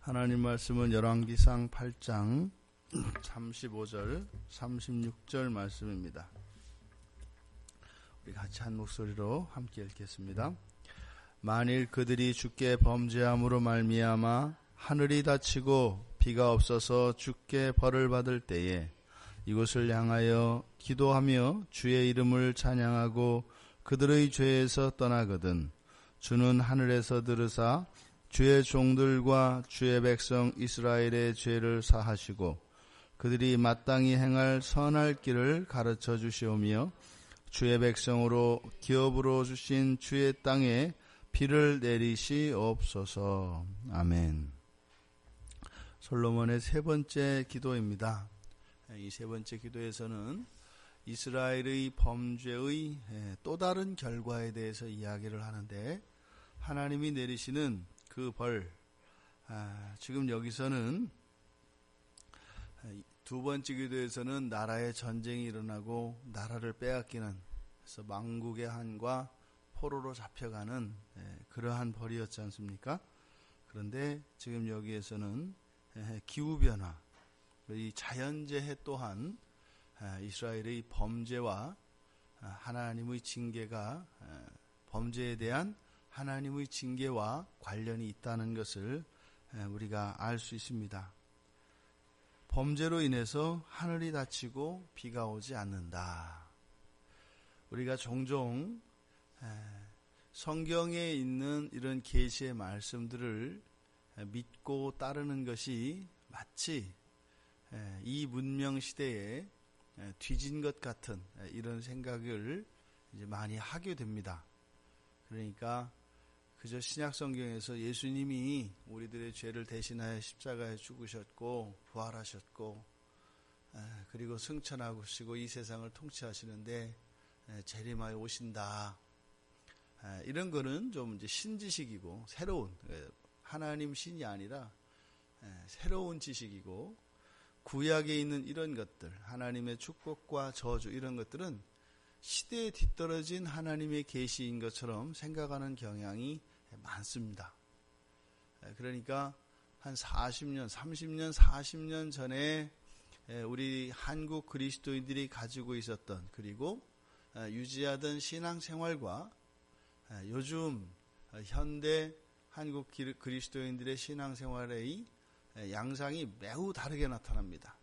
하나님 말씀은 열왕기상 8장 35절 36절 말씀입니다. 우리 같이 한 목소리로 함께 읽겠습니다. 만일 그들이 주께 범죄함으로 말미암아 하늘이 닫히고 비가 없어서 주께 벌을 받을 때에 이곳을 향하여 기도하며 주의 이름을 찬양하고 그들의 죄에서 떠나거든 주는 하늘에서 들으사 주의 종들과 주의 백성 이스라엘의 죄를 사하시고 그들이 마땅히 행할 선할 길을 가르쳐 주시오며 주의 백성으로 기업으로 주신 주의 땅에 비를 내리시옵소서. 아멘. 솔로몬의 세 번째 기도입니다. 이 세 번째 기도에서는 이스라엘의 범죄의 또 다른 결과에 대해서 이야기를 하는데 하나님이 내리시는 그 벌, 지금 여기서는 두 번째 기도에서는 나라의 전쟁이 일어나고 나라를 빼앗기는, 그래서 망국의 한과 포로로 잡혀가는 그러한 벌이었지 않습니까? 그런데 지금 여기에서는 기후변화, 이 자연재해 또한 이스라엘의 범죄와 하나님의 징계가, 범죄에 대한 하나님의 징계와 관련이 있다는 것을 우리가 알 수 있습니다. 범죄로 인해서 하늘이 닫히고 비가 오지 않는다. 우리가 종종 성경에 있는 이런 계시의 말씀들을 믿고 따르는 것이 마치 이 문명 시대에 뒤진 것 같은 이런 생각을 이제 많이 하게 됩니다. 그러니까 그저 신약 성경에서 예수님이 우리들의 죄를 대신하여 십자가에 죽으셨고 부활하셨고 그리고 승천하시고 이 세상을 통치하시는데 재림하여 오신다. 이런 거는 좀 이제 신지식이고 새로운, 하나님 신이 아니라 새로운 지식이고, 구약에 있는 이런 것들, 하나님의 축복과 저주 이런 것들은 시대에 뒤떨어진 하나님의 계시인 것처럼 생각하는 경향이 많습니다. 그러니까 한 40년, 30년, 40년 전에 우리 한국 그리스도인들이 가지고 있었던, 그리고 유지하던 신앙생활과 요즘 현대 한국 그리스도인들의 신앙생활의 양상이 매우 다르게 나타납니다.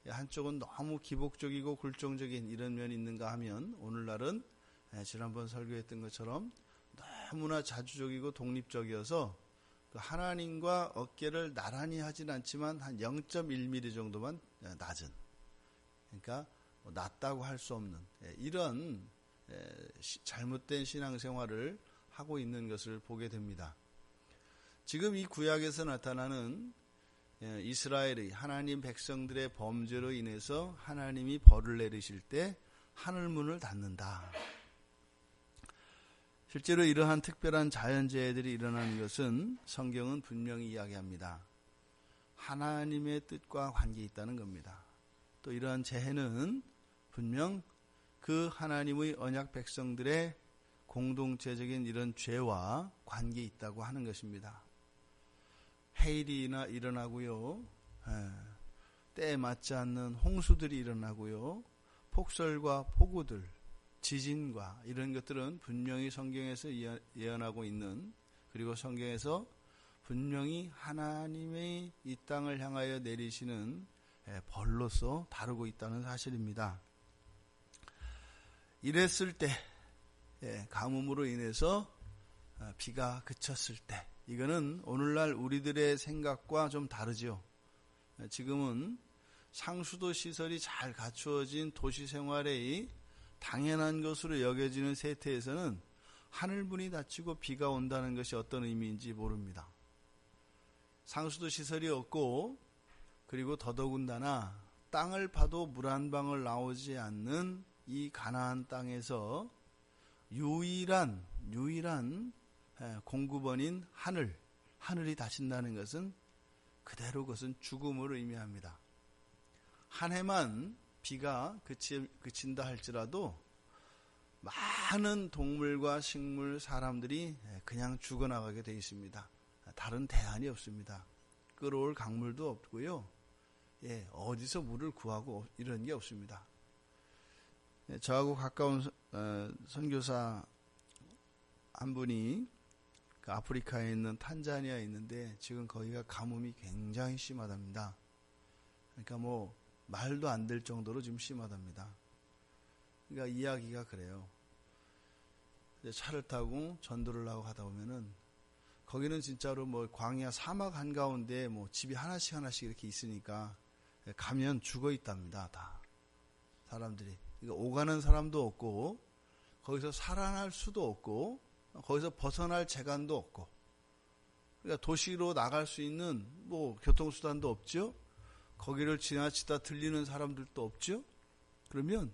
한쪽은 너무 기복적이고 굴종적인 이런 면이 있는가 하면, 오늘날은 지난번 설교했던 것처럼 너무나 자주적이고 독립적이어서 하나님과 어깨를 나란히 하진 않지만 한 0.1mm 정도만 낮은, 그러니까 낮다고 할 수 없는 이런 잘못된 신앙생활을 하고 있는 것을 보게 됩니다. 지금 이 구약에서 나타나는 이스라엘의 하나님 백성들의 범죄로 인해서 하나님이 벌을 내리실 때 하늘문을 닫는다. 실제로 이러한 특별한 자연재해들이 일어나는 것은 성경은 분명히 이야기합니다. 하나님의 뜻과 관계 있다는 겁니다. 또 이러한 재해는 분명 그 하나님의 언약 백성들의 공동체적인 이런 죄와 관계 있다고 하는 것입니다. 해일이나 일어나고요, 때에 맞지 않는 홍수들이 일어나고요, 폭설과 폭우들, 지진과 이런 것들은 분명히 성경에서 예언하고 있는, 그리고 성경에서 분명히 하나님의 이 땅을 향하여 내리시는 벌로서 다루고 있다는 사실입니다. 이랬을 때, 가뭄으로 인해서 비가 그쳤을 때, 이거는 오늘날 우리들의 생각과 좀 다르죠. 지금은 상수도 시설이 잘 갖추어진 도시 생활의 당연한 것으로 여겨지는 세태에서는 하늘문이 닫히고 비가 온다는 것이 어떤 의미인지 모릅니다. 상수도 시설이 없고, 그리고 더더군다나 땅을 파도 물 한 방울 나오지 않는 이 가나안 땅에서 유일한 공급원인 하늘이 닫힌다는 것은 그대로 그것은 죽음을 의미합니다. 한 해만 비가 그친다 할지라도 많은 동물과 식물, 사람들이 그냥 죽어나가게 되어 있습니다. 다른 대안이 없습니다. 끌어올 강물도 없고요. 예, 어디서 물을 구하고 이런 게 없습니다. 예, 저하고 가까운 선교사 한 분이 그 아프리카에 있는 탄자니아에 있는데 지금 거기가 가뭄이 굉장히 심하답니다. 그러니까 뭐 말도 안 될 정도로 지금 심하답니다. 그러니까 이야기가 그래요. 차를 타고 전도를 하고 가다 보면은 거기는 진짜로 뭐 광야 사막 한가운데 뭐 집이 하나씩 이렇게 있으니까 가면 죽어 있답니다. 다 사람들이. 그러니까 오가는 사람도 없고 거기서 살아날 수도 없고 거기서 벗어날 재간도 없고, 그러니까 도시로 나갈 수 있는 뭐 교통수단도 없죠. 거기를 지나치다 들리는 사람들도 없죠. 그러면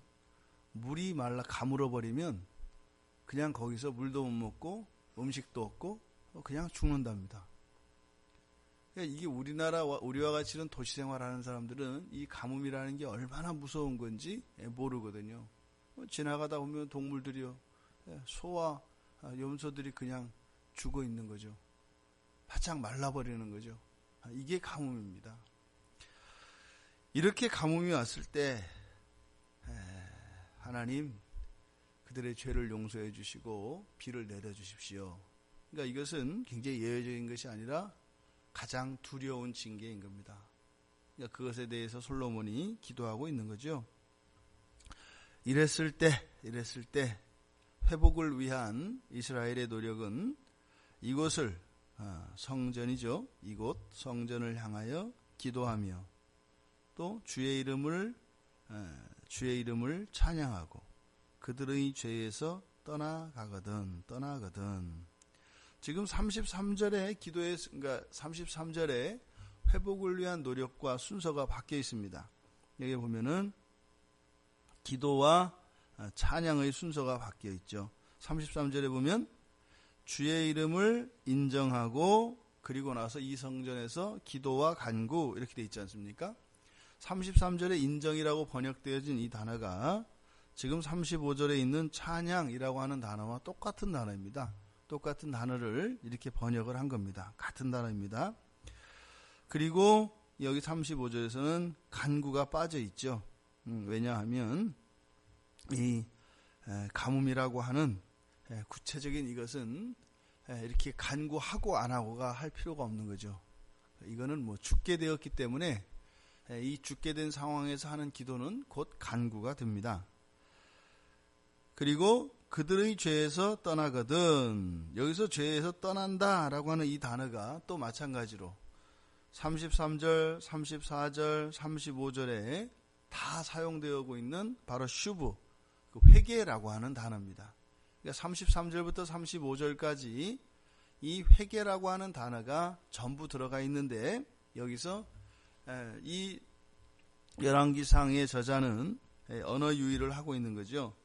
물이 말라 가물어 버리면 그냥 거기서 물도 못 먹고 음식도 없고 그냥 죽는답니다. 그러니까 이게 우리와 같이 이런 도시 생활하는 사람들은 이 가뭄이라는 게 얼마나 무서운 건지 모르거든요. 지나가다 보면 동물들이요, 소와 염소들이 그냥 죽어 있는 거죠. 바짝 말라버리는 거죠. 이게 가뭄입니다. 이렇게 가뭄이 왔을 때 하나님 그들의 죄를 용서해 주시고 비를 내려 주십시오. 그러니까 이것은 굉장히 예외적인 것이 아니라 가장 두려운 징계인 겁니다. 그러니까 그것에 대해서 솔로몬이 기도하고 있는 거죠. 이랬을 때 회복을 위한 이스라엘의 노력은 이곳을 성전이죠. 이곳 성전을 향하여 기도하며 또 주의 이름을 찬양하고 그들의 죄에서 떠나거든. 지금 33절에 그러니까 33절에 회복을 위한 노력과 순서가 바뀌어 있습니다. 여기 보면은 기도와 찬양의 순서가 바뀌어 있죠. 33절에 보면 주의 이름을 인정하고 그리고 나서 이 성전에서 기도와 간구 이렇게 돼 있지 않습니까? 33절에 인정이라고 번역되어진 이 단어가 지금 35절에 있는 찬양이라고 하는 단어와 똑같은 단어입니다. 똑같은 단어를 이렇게 번역을 한 겁니다. 같은 단어입니다. 그리고 여기 35절에서는 간구가 빠져 있죠. 왜냐하면 이 가뭄이라고 하는 구체적인 이것은 이렇게 간구하고 안 하고가 할 필요가 없는 거죠. 이거는 뭐 죽게 되었기 때문에 이 죽게 된 상황에서 하는 기도는 곧 간구가 됩니다. 그리고 그들의 죄에서 떠나거든. 여기서 죄에서 떠난다라고 하는 이 단어가 또 마찬가지로 33절, 34절, 35절에 다 사용되고 있는 바로 슈브, 회개라고 하는 단어입니다. 그러니까 33절부터 35절까지 이 회개라고 하는 단어가 전부 들어가 있는데 여기서 이 열왕기상의 저자는 언어 유희를 하고 있는 거죠.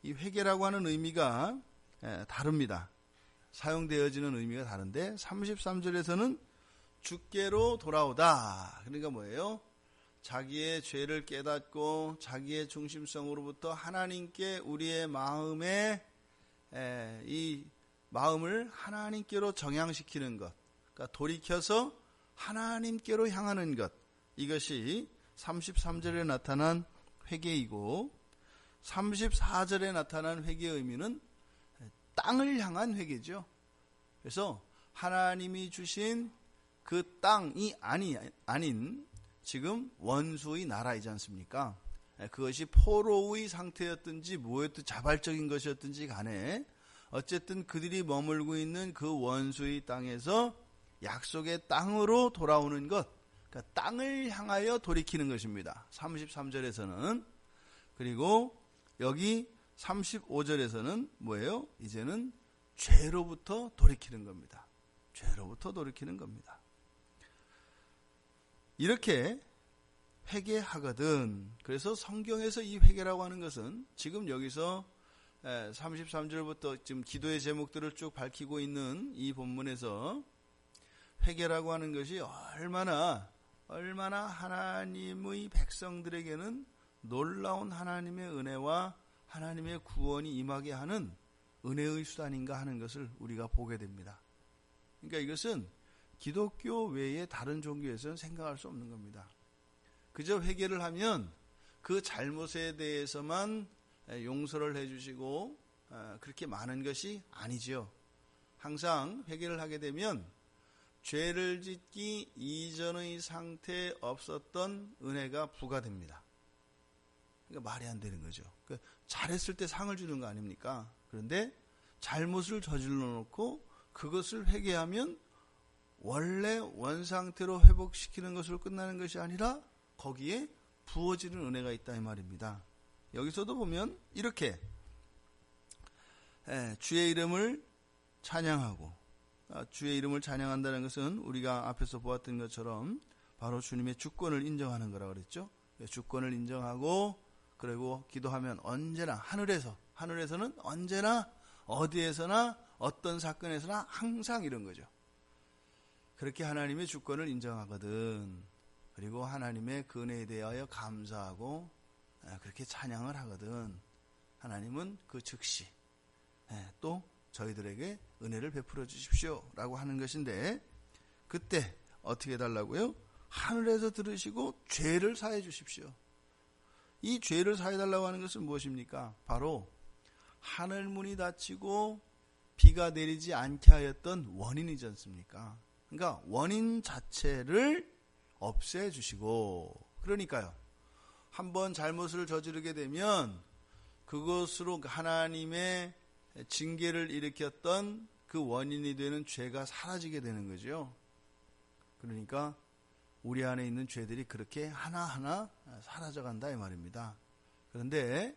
이 회개라고 하는 의미가 다릅니다. 사용되어지는 의미가 다른데 33절에서는 주께로 돌아오다. 그러니까 뭐예요? 자기의 죄를 깨닫고 자기의 중심성으로부터 하나님께 우리의 마음에 이 마음을 하나님께로 정향시키는 것, 그러니까 돌이켜서 하나님께로 향하는 것, 이것이 33절에 나타난 회개이고 34절에 나타난 회개의 의미는 땅을 향한 회개죠. 그래서 하나님이 주신 그 땅이 아닌 지금 원수의 나라이지 않습니까? 그것이 포로의 상태였든지 뭐였든 자발적인 것이었든지 간에 어쨌든 그들이 머물고 있는 그 원수의 땅에서 약속의 땅으로 돌아오는 것, 그러니까 땅을 향하여 돌이키는 것입니다. 33절에서는. 그리고 여기 35절에서는 뭐예요? 이제는 죄로부터 돌이키는 겁니다. 죄로부터 돌이키는 겁니다. 이렇게 회개하거든. 그래서 성경에서 이 회개라고 하는 것은 지금 여기서 33절부터 지금 기도의 제목들을 쭉 밝히고 있는 이 본문에서 회개라고 하는 것이 얼마나 하나님의 백성들에게는 놀라운 하나님의 은혜와 하나님의 구원이 임하게 하는 은혜의 수단인가 하는 것을 우리가 보게 됩니다. 그러니까 이것은 기독교 외에 다른 종교에서는 생각할 수 없는 겁니다. 그저 회개를 하면 그 잘못에 대해서만 용서를 해주시고 그렇게 많은 것이 아니죠. 항상 회개를 하게 되면 죄를 짓기 이전의 상태에 없었던 은혜가 부과됩니다. 그러니까 말이 안 되는 거죠. 그러니까 잘했을 때 상을 주는 거 아닙니까? 그런데 잘못을 저질러 놓고 그것을 회개하면 원래 원상태로 회복시키는 것으로 끝나는 것이 아니라 거기에 부어지는 은혜가 있다 이 말입니다. 여기서도 보면 이렇게 주의 이름을 찬양하고, 주의 이름을 찬양한다는 것은 우리가 앞에서 보았던 것처럼 바로 주님의 주권을 인정하는 거라고 그랬죠. 주권을 인정하고 그리고 기도하면 언제나 하늘에서는 언제나 어디에서나 어떤 사건에서나 항상 이런 거죠. 그렇게 하나님의 주권을 인정하거든. 그리고 하나님의 그 은혜에 대하여 감사하고 그렇게 찬양을 하거든. 하나님은 그 즉시 또 저희들에게 은혜를 베풀어 주십시오 라고 하는 것인데, 그때 어떻게 해달라고요? 하늘에서 들으시고 죄를 사해 주십시오. 이 죄를 사해 달라고 하는 것은 무엇입니까? 바로 하늘문이 닫히고 비가 내리지 않게 하였던 원인이지 않습니까? 그러니까 원인 자체를 없애주시고, 그러니까요, 한번 잘못을 저지르게 되면 그것으로 하나님의 징계를 일으켰던 그 원인이 되는 죄가 사라지게 되는 거죠. 그러니까 우리 안에 있는 죄들이 그렇게 하나하나 사라져간다 이 말입니다. 그런데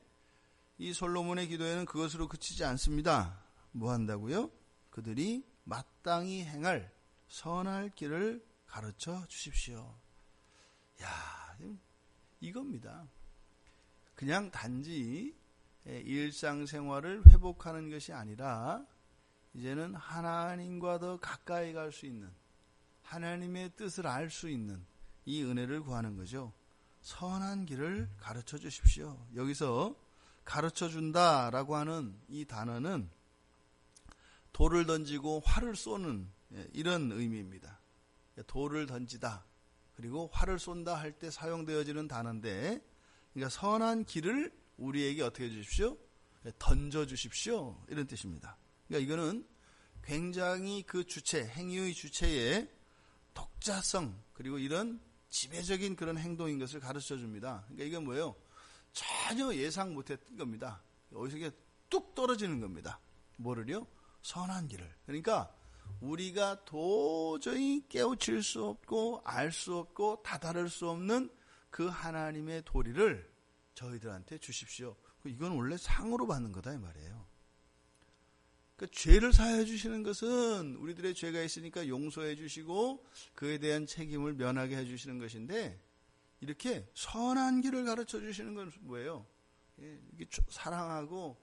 이 솔로몬의 기도에는 그것으로 그치지 않습니다. 뭐 한다고요? 그들이 마땅히 행할 선할 길을 가르쳐 주십시오. 야, 이겁니다. 그냥 단지 일상생활을 회복하는 것이 아니라 이제는 하나님과 더 가까이 갈 수 있는, 하나님의 뜻을 알 수 있는 이 은혜를 구하는 거죠. 선한 길을 가르쳐 주십시오. 여기서 가르쳐 준다라고 하는 이 단어는 돌을 던지고 활을 쏘는 이런 의미입니다. 돌을 던지다 그리고 활을 쏜다 할 때 사용되어지는 단어인데, 그러니까 선한 길을 우리에게 어떻게 해주십시오? 던져 주십시오 이런 뜻입니다. 그러니까 이거는 굉장히 그 주체, 행위의 주체의 독자성 그리고 이런 지배적인 그런 행동인 것을 가르쳐 줍니다. 그러니까 이건 뭐예요? 전혀 예상 못했던 겁니다. 어디서 이게 뚝 떨어지는 겁니다. 뭐를요? 선한 길을. 그러니까 우리가 도저히 깨우칠 수 없고 알 수 없고 다다를 수 없는 그 하나님의 도리를 저희들한테 주십시오. 이건 원래 상으로 받는 거다 이 말이에요. 그러니까 죄를 사해 주시는 것은 우리들의 죄가 있으니까 용서해 주시고 그에 대한 책임을 면하게 해 주시는 것인데, 이렇게 선한 길을 가르쳐 주시는 건 뭐예요? 이렇게 사랑하고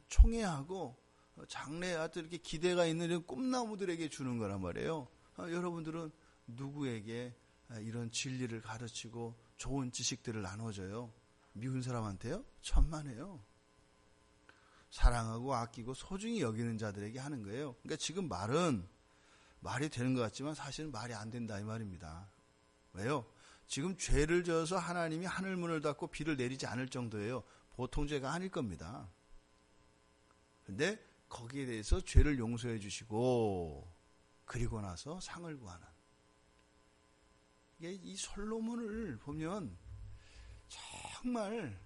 총애하고 장래에 하여튼 이렇게 기대가 있는 이런 꿈나무들에게 주는 거란 말이에요. 여러분들은 누구에게 이런 진리를 가르치고 좋은 지식들을 나눠줘요? 미운 사람한테요? 천만에요. 사랑하고 아끼고 소중히 여기는 자들에게 하는 거예요. 그러니까 지금 말은 말이 되는 것 같지만 사실은 말이 안 된다 이 말입니다. 왜요? 지금 죄를 져서 하나님이 하늘문을 닫고 비를 내리지 않을 정도예요. 보통 죄가 아닐 겁니다. 그런데 거기에 대해서 죄를 용서해 주시고 그리고 나서 상을 구하는, 이게 이 솔로몬을 보면 정말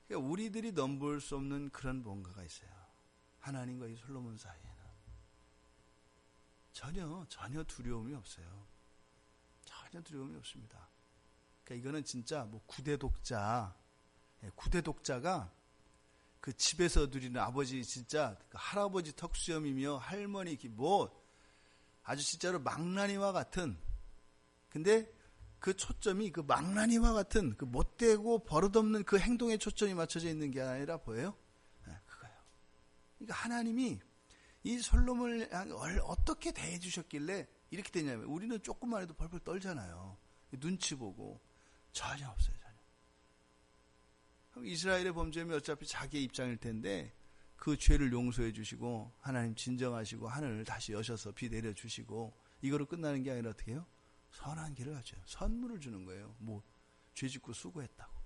우리들이 넘볼 수 없는 그런 뭔가가 있어요. 하나님과 이 솔로몬 사이에는 전혀 두려움이 없어요. 전혀 두려움이 없습니다. 그러니까 이거는 진짜 뭐 구대 독자가 그 집에서 누리는 아버지 진짜 그 할아버지 턱수염이며 할머니 뭐 아주 진짜로 망나니와 같은, 근데 그 초점이 그 망나니와 같은 그 못되고 버릇없는 그 행동에 초점이 맞춰져 있는 게 아니라 보여요? 그거예요. 그러니까 하나님이 이 솔로몬을 어떻게 대해 주셨길래 이렇게 되냐면, 우리는 조금만 해도 벌벌 떨잖아요. 눈치 보고. 전혀 없어요. 전혀. 그럼 이스라엘의 범죄면 어차피 자기의 입장일 텐데 그 죄를 용서해 주시고 하나님 진정하시고 하늘을 다시 여셔서 비 내려주시고 이거로 끝나는 게 아니라 어떻게 해요? 선한 길을 가져요. 선물을 주는 거예요. 뭐 죄짓고 수고했다고.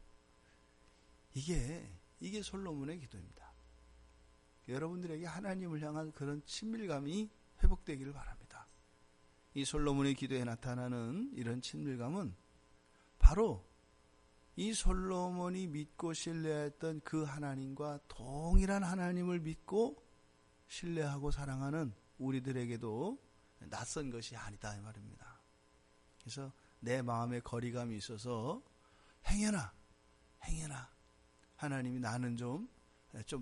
이게 솔로몬의 기도입니다. 여러분들에게 하나님을 향한 그런 친밀감이 회복되기를 바랍니다. 이 솔로몬의 기도에 나타나는 이런 친밀감은 바로 이 솔로몬이 믿고 신뢰했던 그 하나님과 동일한 하나님을 믿고 신뢰하고 사랑하는 우리들에게도 낯선 것이 아니다 이 말입니다. 그래서 내 마음에 거리감이 있어서 행여나 하나님이 나는 좀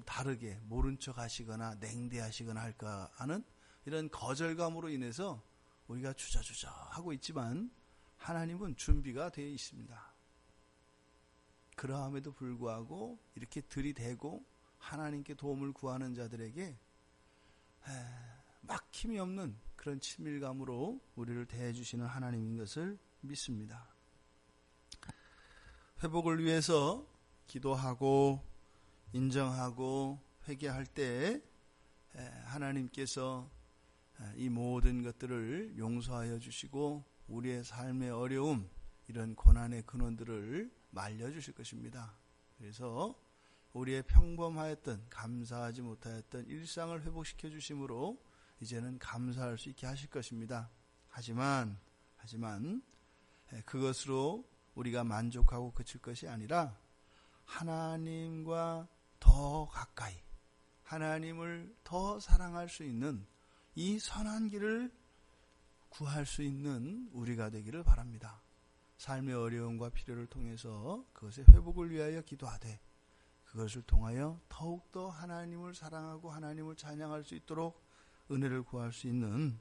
다르게 모른 척 하시거나 냉대하시거나 할까 하는 이런 거절감으로 인해서 우리가 주저주저 하고 있지만 하나님은 준비가 되어 있습니다. 그러함에도 불구하고 이렇게 들이대고 하나님께 도움을 구하는 자들에게 막힘이 없는 그런 친밀감으로 우리를 대해주시는 하나님인 것을 믿습니다. 회복을 위해서 기도하고 인정하고 회개할 때 하나님께서 이 모든 것들을 용서하여 주시고 우리의 삶의 어려움, 이런 고난의 근원들을 말려주실 것입니다. 그래서 우리의 평범하였던 감사하지 못하였던 일상을 회복시켜 주심으로 이제는 감사할 수 있게 하실 것입니다. 하지만 그것으로 우리가 만족하고 그칠 것이 아니라 하나님과 더 가까이, 하나님을 더 사랑할 수 있는 이 선한 길을 구할 수 있는 우리가 되기를 바랍니다. 삶의 어려움과 필요를 통해서 그것의 회복을 위하여 기도하되 그것을 통하여 더욱더 하나님을 사랑하고 하나님을 찬양할 수 있도록 은혜를 구할 수 있는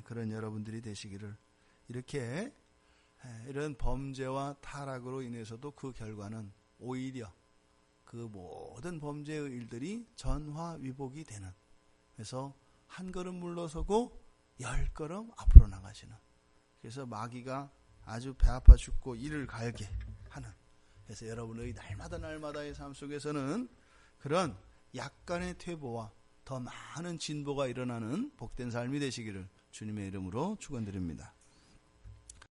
그런 여러분들이 되시기를, 이렇게 이런 범죄와 타락으로 인해서도 그 결과는 오히려 그 모든 범죄의 일들이 전화위복이 되는, 그래서 한 걸음 물러서고 10걸음 앞으로 나가시는, 그래서 마귀가 아주 배 아파 죽고 이를 갈게 하는, 그래서 여러분의 날마다의 삶 속에서는 그런 약간의 퇴보와 더 많은 진보가 일어나는 복된 삶이 되시기를 주님의 이름으로 축원드립니다.